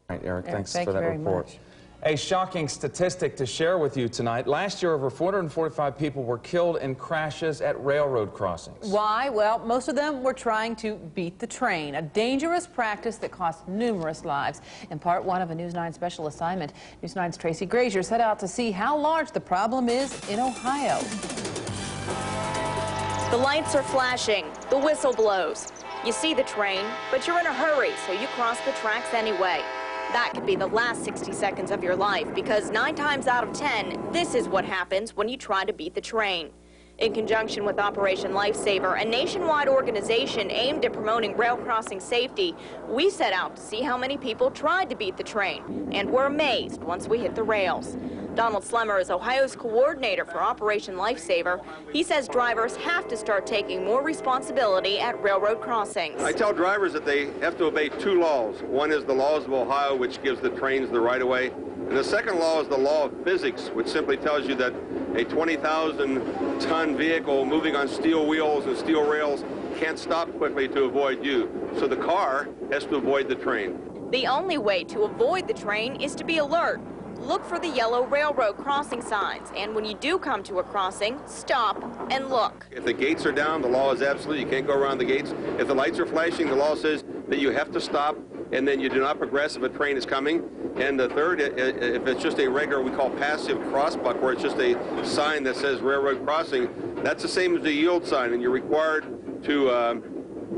All right, Eric, thanks thank for that you very report. much. A shocking statistic to share with you tonight. Last year, over 445 people were killed in crashes at railroad crossings. Why? Well, most of them were trying to beat the train, a dangerous practice that cost numerous lives. In part one of a News 9 special assignment, News 9's Tracy Grazier set out to see how large the problem is in Ohio. The lights are flashing, the whistle blows. You see the train, but you're in a hurry, so you cross the tracks anyway. That could be the last 60 seconds of your life, because 9 times out of 10, this is what happens when you try to beat the train. In conjunction with Operation Lifesaver, a nationwide organization aimed at promoting rail crossing safety, we set out to see how many people tried to beat the train, and were amazed once we hit the rails. Donald Slemmer is Ohio's coordinator for Operation Lifesaver. He says drivers have to start taking more responsibility at railroad crossings. I tell drivers that they have to obey 2 laws. One is the laws of Ohio, which gives the trains the right of way. And the second law is the law of physics, which simply tells you that a 20,000-ton vehicle moving on steel wheels and steel rails can't stop quickly to avoid you. So the car has to avoid the train. The only way to avoid the train is to be alert. Look for the yellow railroad crossing signs, and when you do come to a crossing, stop and look. If the gates are down, the law is absolute. You can't go around the gates. If the lights are flashing, the law says that you have to stop, and then you do not progress if a train is coming. And the third, if it's just a regular, we call passive crossbuck, where it's just a sign that says railroad crossing, that's the same as the yield sign, and you're required to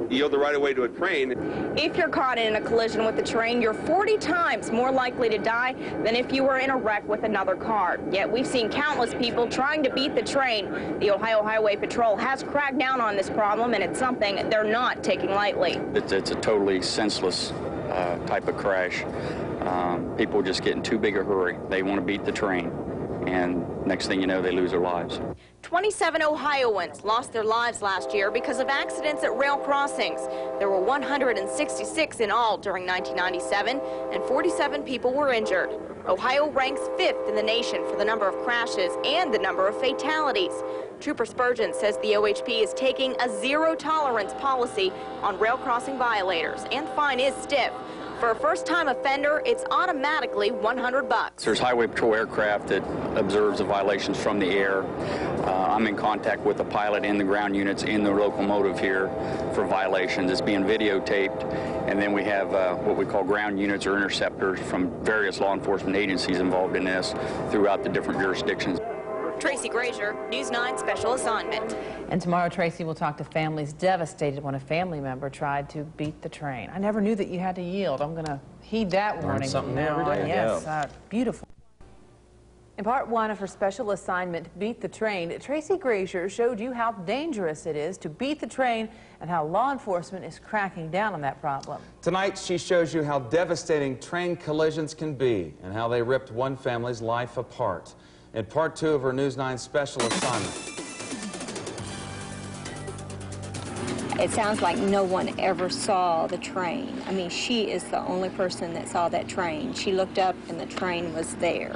yield the right of way to a train. If you're caught in a collision with the train, you're 40 times more likely to die than if you were in a wreck with another car. Yet we've seen countless people trying to beat the train. The Ohio Highway Patrol has cracked down on this problem, and it's something they're not taking lightly. It's a totally senseless type of crash. People just get in too big a hurry. They want to beat the train, and next thing you know, they lose their lives. 27 Ohioans lost their lives last year because of accidents at rail crossings. There were 166 in all during 1997, and 47 people were injured. Ohio ranks 5th in the nation for the number of crashes and the number of fatalities. Trooper Spurgeon says the OHP is taking a zero-tolerance policy on rail crossing violators, and the fine is stiff. For a first-time offender, it's automatically $100. There's Highway Patrol aircraft that observes the violations from the air. I'm in contact with the pilot and the ground units in the locomotive here for violations. It's being videotaped, and then we have what we call ground units or interceptors from various law enforcement agencies involved in this throughout the different jurisdictions. Tracy Grazier, News 9 Special Assignment. And tomorrow, Tracy will talk to families devastated when a family member tried to beat the train. I never knew that you had to yield. I'm going to heed that warning something from now every day. on. Yes, beautiful. In part one of her special assignment, Beat the Train, Tracy Grazier showed you how dangerous it is to beat the train and how law enforcement is cracking down on that problem. Tonight, she shows you how devastating train collisions can be and how they ripped one family's life apart. In part 2 of her News 9 special assignment. It sounds like no one ever saw the train. I mean, she is the only person that saw that train. She looked up and the train was there,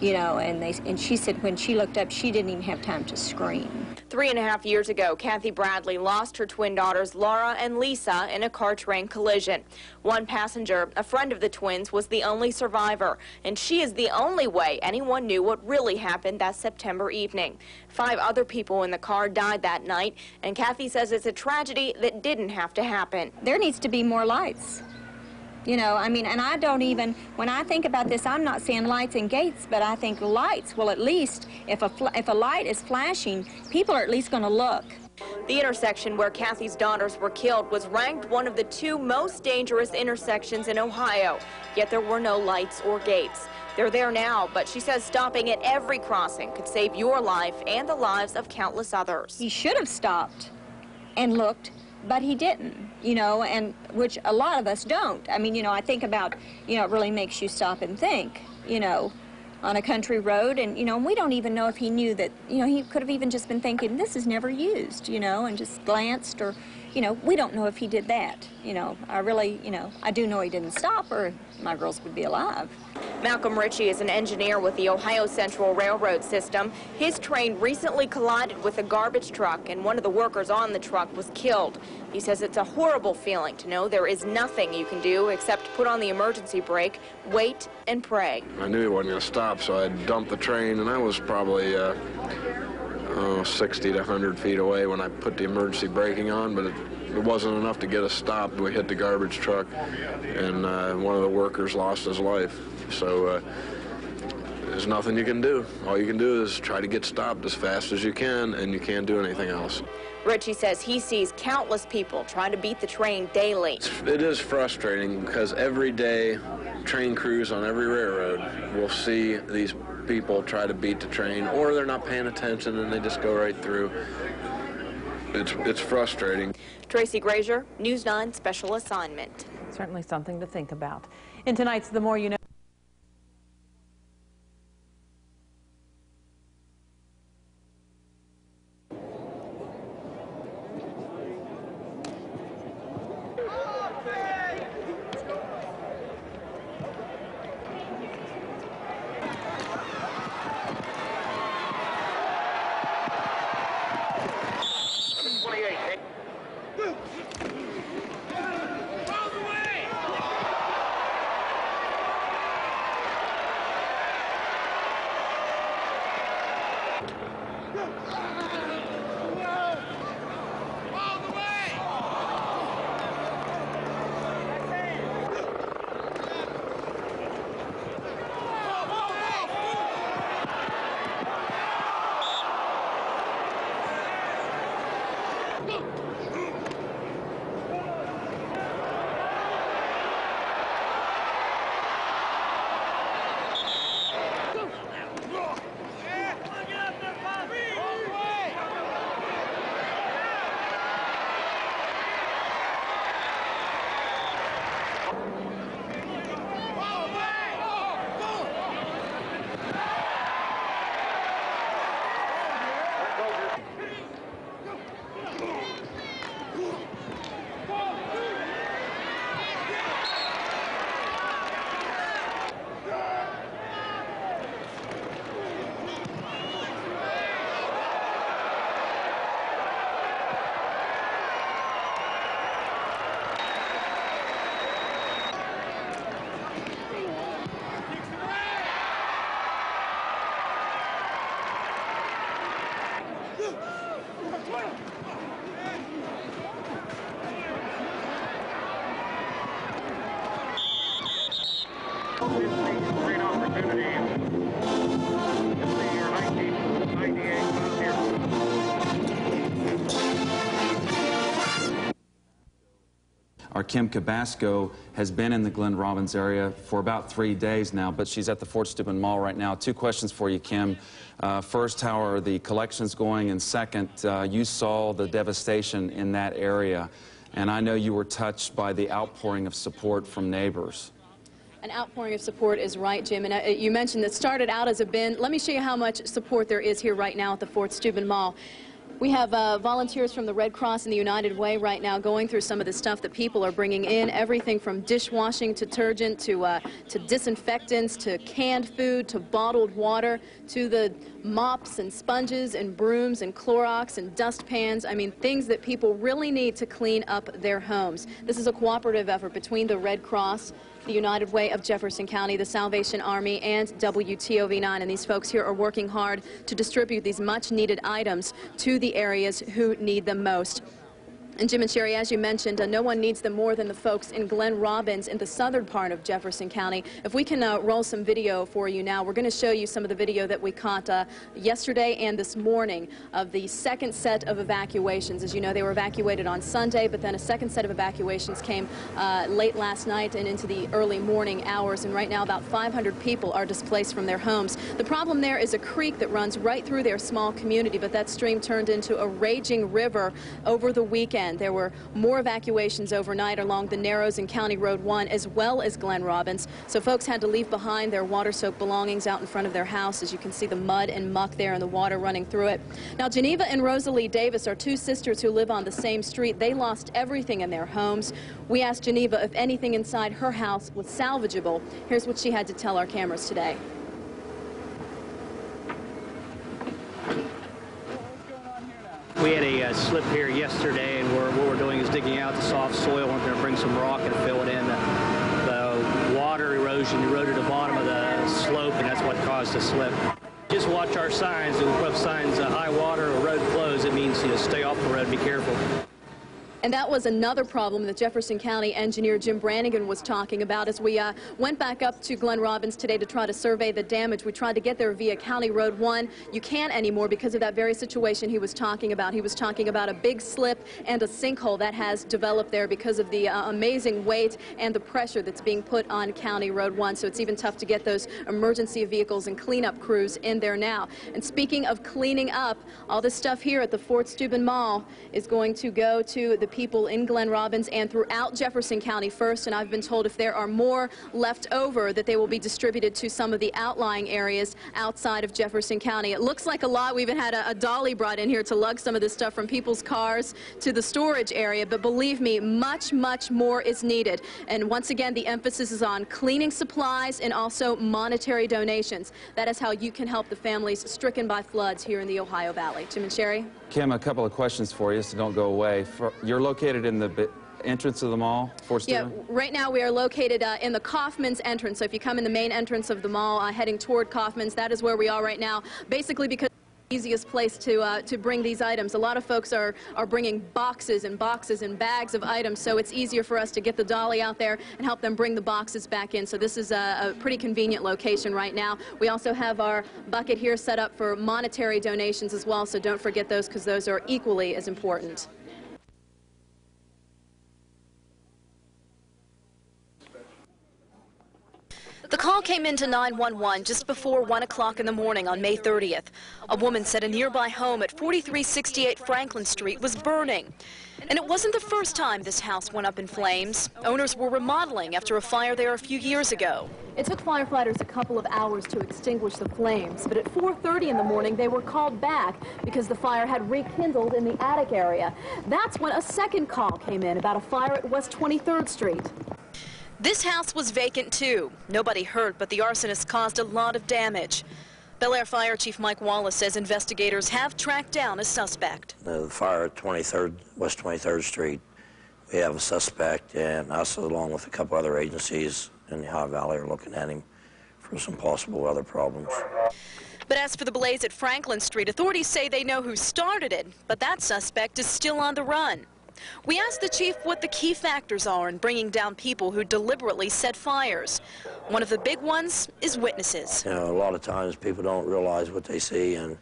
you know, and she said when she looked up, she didn't even have time to scream. 3.5 years ago, Kathy Bradley lost her twin daughters Laura and Lisa in a car-train collision. One passenger, a friend of the twins, was the only survivor, and she is the only way anyone knew what really happened that September evening. 5 other people in the car died that night, and Kathy says it's a tragedy that didn't have to happen. There needs to be more lights. You know, I mean, and I don't even, when I think about this, I'm not seeing lights and gates, but I think lights, well, at least if a light is flashing, people are at least going to look. The intersection where Kathy's daughters were killed was ranked one of the 2 most dangerous intersections in Ohio, yet there were no lights or gates. They're there now, but she says stopping at every crossing could save your life and the lives of countless others. He should have stopped and looked, but he didn't, you know, and which a lot of us don't. I mean, you know, I think about, you know, it really makes you stop and think, you know, on a country road, and, you know, we don't even know if he knew that, you know, he could have even just been thinking, this is never used, you know, and just glanced or, you know, we don't know if he did that. You know, I really, you know, I do know he didn't stop or my girls would be alive. Malcolm Ritchie is an engineer with the Ohio Central Railroad System. His train recently collided with a garbage truck, and one of the workers on the truck was killed. He says it's a horrible feeling to know there is nothing you can do except put on the emergency brake, wait, and pray. I knew he wasn't going to stop, so I dumped the train, and I was probably 60 to 100 feet away when I put the emergency braking on, but it wasn't enough to get us stopped. We hit the garbage truck, and one of the workers lost his life. So there's nothing you can do. All you can do is try to get stopped as fast as you can, and you can't do anything else. Ritchie says he sees countless people trying to beat the train daily. It is frustrating because every day train crews on every railroad will see these people try to beat the train, or they're not paying attention and they just go right through. It's frustrating. Tracy Grazier, News 9 Special Assignment. Certainly something to think about. In tonight's The More You Know. Great opportunity in the year 1998. Our Kim Cabasco has been in the Glen Robbins area for about 3 days now, but she's at the Fort Steubenville Mall right now. 2 questions for you, Kim. First, how are the collections going? And second, you saw the devastation in that area, and I know you were touched by the outpouring of support from neighbors. An outpouring of support is right, Jim, and you mentioned that started out as a bin. Let me show you how much support there is here right now at the Fort Steubenville Mall. We have volunteers from the Red Cross and the United Way right now going through some of the stuff that people are bringing in, everything from dishwashing detergent to disinfectants to canned food to bottled water to the mops and sponges and brooms and Clorox and dustpans. I mean, things that people really need to clean up their homes. This is a cooperative effort between the Red Cross, the United Way of Jefferson County, the Salvation Army, and WTOV9. And these folks here are working hard to distribute these much-needed items to the areas who need them most. And Jim and Sherry, as you mentioned, no one needs them more than the folks in Glen Robbins in the southern part of Jefferson County. If we can roll some video for you now, we're going to show you some of the video that we caught yesterday and this morning of the second set of evacuations. As you know, they were evacuated on Sunday, but then a second set of evacuations came late last night and into the early morning hours. And right now, about 500 people are displaced from their homes. The problem there is a creek that runs right through their small community, but that stream turned into a raging river over the weekend. again. There were more evacuations overnight along the Narrows and County Road 1 as well as Glen Robbins. So folks had to leave behind their water-soaked belongings out in front of their house. As you can see, the mud and muck there and the water running through it. Now, Geneva and Rosalie Davis are two sisters who live on the same street. They lost everything in their homes. We asked Geneva if anything inside her house was salvageable. Here's what she had to tell our cameras today. We had a slip here yesterday, and what we're doing is digging out the soft soil. We're going to bring some rock and fill it in. The water erosion eroded the bottom of the slope, and that's what caused the slip. Just watch our signs. We put up signs, high water or road closed. It means, stay off the road, be careful. And that was another problem that Jefferson County engineer Jim Brannigan was talking about. As we went back up to Glen Robbins today to try to survey the damage, we tried to get there via County Road 1. You can't anymore because of that very situation he was talking about. He was talking about a big slip and a sinkhole that has developed there because of the amazing weight and the pressure that's being put on County Road 1. So it's even tough to get those emergency vehicles and cleanup crews in there now. And speaking of cleaning up, all this stuff here at the Fort Steuben Mall is going to go to the people in Glen Robbins and throughout Jefferson County first, and I've been told if there are more left over that they will be distributed to some of the outlying areas outside of Jefferson County. It looks like a lot. We even had a dolly brought in here to lug some of this stuff from people's cars to the storage area, but believe me, much, much more is needed. And once again, the emphasis is on cleaning supplies and also monetary donations. That is how you can help the families stricken by floods here in the Ohio Valley. Jim and Sherry? Kim, a couple of questions for you, so don't go away. You're located in the entrance of the mall, Fort Steuben? Yeah, right now we are located in the Kaufman's entrance. So if you come in the main entrance of the mall heading toward Kaufman's, that is where we are right now, basically because the easiest place to bring these items. A lot of folks are bringing boxes and boxes and bags of items, so it's easier for us to get the dolly out there and help them bring the boxes back in. So this is a pretty convenient location right now. We also have our bucket here set up for monetary donations as well, so don't forget those because those are equally as important. The call came into 911 just before 1 o'clock in the morning on May 30th. A woman said a nearby home at 4368 Franklin Street was burning. And it wasn't the first time this house went up in flames. Owners were remodeling after a fire there a few years ago. It took firefighters a couple of hours to extinguish the flames, but at 4:30 in the morning they were called back because the fire had rekindled in the attic area. That's when a second call came in about a fire at West 23rd Street. This house was vacant too. Nobody hurt, but the arsonist caused a lot of damage. Bel Air Fire Chief Mike Wallace says investigators have tracked down a suspect. The fire at West 23rd Street, we have a suspect, and us along with a couple other agencies in the Ohio Valley are looking at him for some possible other problems. But as for the blaze at Franklin Street, authorities say they know who started it, but that suspect is still on the run. We asked the chief what the key factors are in bringing down people who deliberately set fires. One of the big ones is witnesses. A lot of times people don't realize what they see, and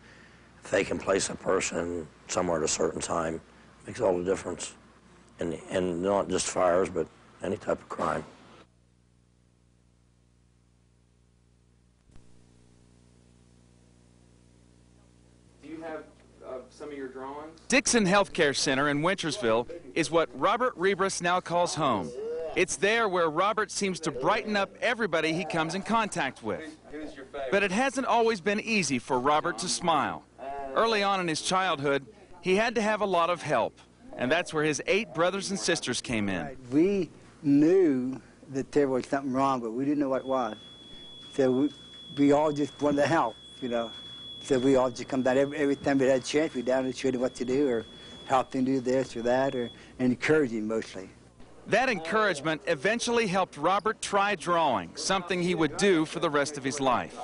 if they can place a person somewhere at a certain time, it makes all the difference. And not just fires, but any type of crime. Some of your drawings? Dixon Healthcare Center in Wintersville is what Robert Rebus now calls home. It's there where Robert seems to brighten up everybody he comes in contact with. But it hasn't always been easy for Robert to smile. Early on in his childhood, he had to have a lot of help, and that's where his 8 brothers and sisters came in. We knew that there was something wrong, but we didn't know what it was. So we all just wanted to help, So we all just come down every time we had a chance. We down and showed him what to do, or help him do this or that, or encourage him mostly. That encouragement eventually helped Robert try drawing, something he would do for the rest of his life.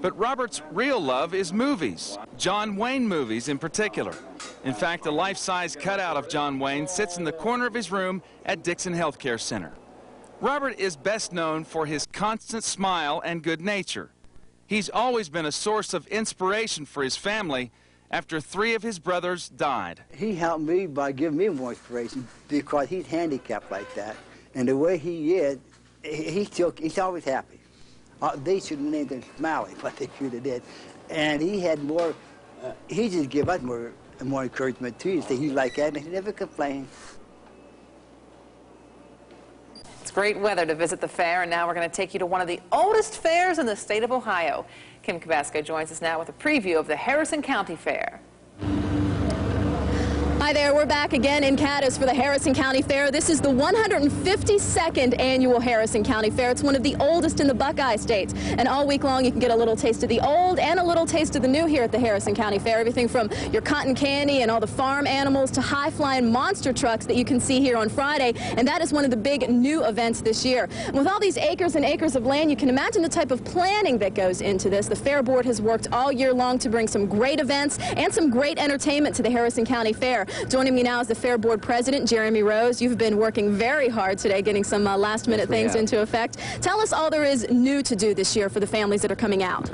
But Robert's real love is movies, John Wayne movies in particular. In fact, a life-size cutout of John Wayne sits in the corner of his room at Dixon Healthcare Center. Robert is best known for his constant smile and good nature. He's always been a source of inspiration for his family after 3 of his brothers died. He helped me by giving me more inspiration because he's handicapped like that. And the way he is, he's always happy. They should have named him Smiley, but they should have did. And he had more, he just gave us more more encouragement too. He said he's like that and he never complains. It's great weather to visit the fair, and now we're going to take you to one of the oldest fairs in the state of Ohio. Kim Cabasco joins us now with a preview of the Harrison County Fair. Hi there, we're back again in Cadiz for the Harrison County Fair. This is the 152nd annual Harrison County Fair. It's one of the oldest in the Buckeye States. And all week long you can get a little taste of the old and a little taste of the new here at the Harrison County Fair. Everything from your cotton candy and all the farm animals to high-flying monster trucks that you can see here on Friday. And that is one of the big new events this year. And with all these acres and acres of land, you can imagine the type of planning that goes into this. The Fair Board has worked all year long to bring some great events and some great entertainment to the Harrison County Fair. Joining me now is the Fair Board President, Jeremy Rose. You've been working very hard today getting some last-minute things into effect. Tell us all there is new to do this year for the families that are coming out.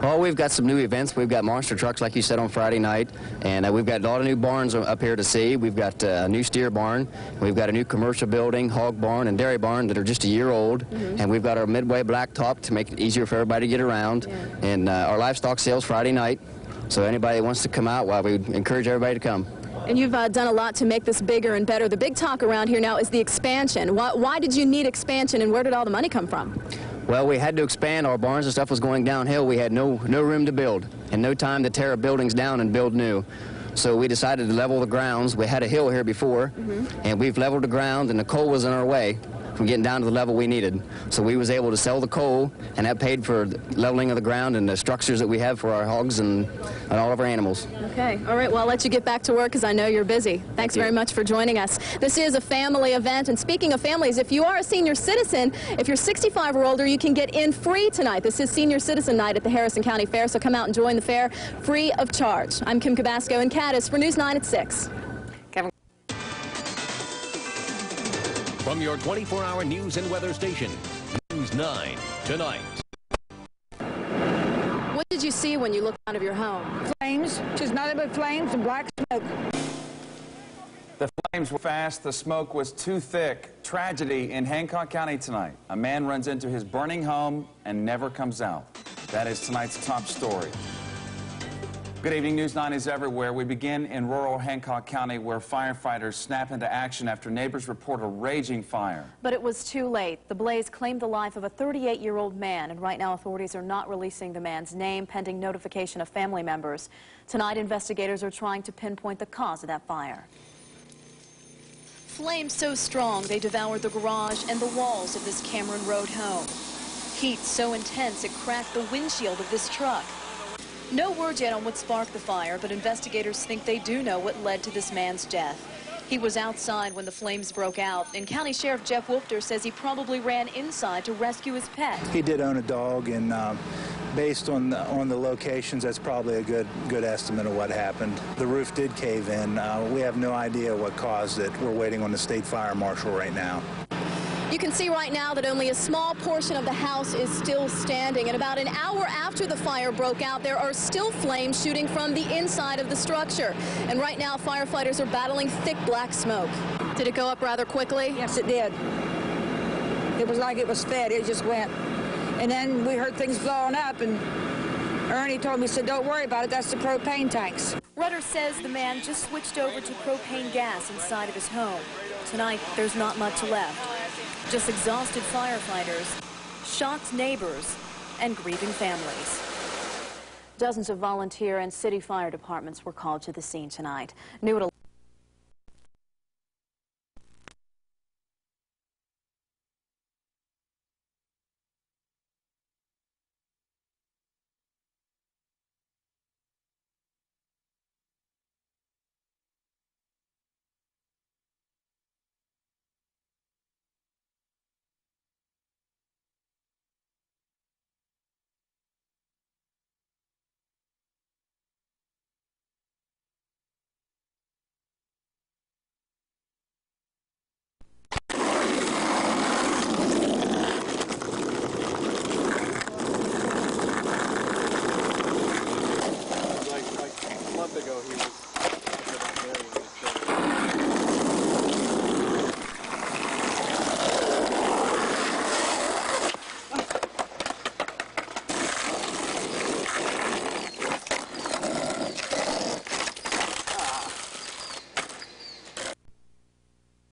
Well, we've got some new events. We've got monster trucks, like you said, on Friday night, and we've got a lot of new barns up here to see. We've got a new steer barn. We've got a new commercial building, hog barn, and dairy barn that are just a year old. And we've got our midway blacktop to make it easier for everybody to get around. And our livestock sales Friday night. So anybody that wants to come out, well, we encourage everybody to come. And you've done a lot to make this bigger and better. The big talk around here now is the expansion. Why did you need expansion, and where did all the money come from? Well, we had to expand. Our barns and stuff was going downhill. We had no room to build and no time to tear buildings down and build new. So we decided to level the grounds. We had a hill here before, and we've leveled the ground, and the coal was in our way from getting down to the level we needed. So we was able to sell the coal, and that paid for the leveling of the ground and the structures that we have for our hogs and all of our animals. Okay. All right. Well, I'll let you get back to work because I know you're busy. Thanks very much for joining us. This is a family event, and speaking of families, if you are a senior citizen, if you're 65 or older, you can get in free tonight. This is Senior Citizen Night at the Harrison County Fair, so come out and join the fair free of charge. I'm Kim Cabasco in Cadiz for News 9 at 6. From your 24-hour news and weather station, News 9 Tonight. What did you see when you looked out of your home? Flames, just nothing but flames and black smoke. The flames were fast, the smoke was too thick. Tragedy in Hancock County tonight. A man runs into his burning home and never comes out. That is tonight's top story. Good evening. News 9 is everywhere. We begin in rural Hancock County, where firefighters snap into action after neighbors report a raging fire. But it was too late. The blaze claimed the life of a 38-year-old man, and right now authorities are not releasing the man's name pending notification of family members. Tonight, investigators are trying to pinpoint the cause of that fire. Flames so strong they devoured the garage and the walls of this Cameron Road home. Heat so intense it cracked the windshield of this truck. No word yet on what sparked the fire, but investigators think they do know what led to this man's death. He was outside when the flames broke out, and County Sheriff Jeff Wolfter says he probably ran inside to rescue his pet. He did own a dog, and based on the locations, that's probably a good estimate of what happened. The roof did cave in. We have no idea what caused it. We're waiting on the state fire marshal right now. You can see right now that only a small portion of the house is still standing, and about an hour after the fire broke out, there are still flames shooting from the inside of the structure. And right now, firefighters are battling thick black smoke. Did it go up rather quickly? Yes, it did. It was like it was fed. It just went. And then we heard things blowing up, and Ernie told me, he said, don't worry about it, that's the propane tanks. Rudder says the man just switched over to propane gas inside of his home. Tonight, there's not much left. Just exhausted firefighters, shocked neighbors, and grieving families. Dozens of volunteer and city fire departments were called to the scene tonight. New at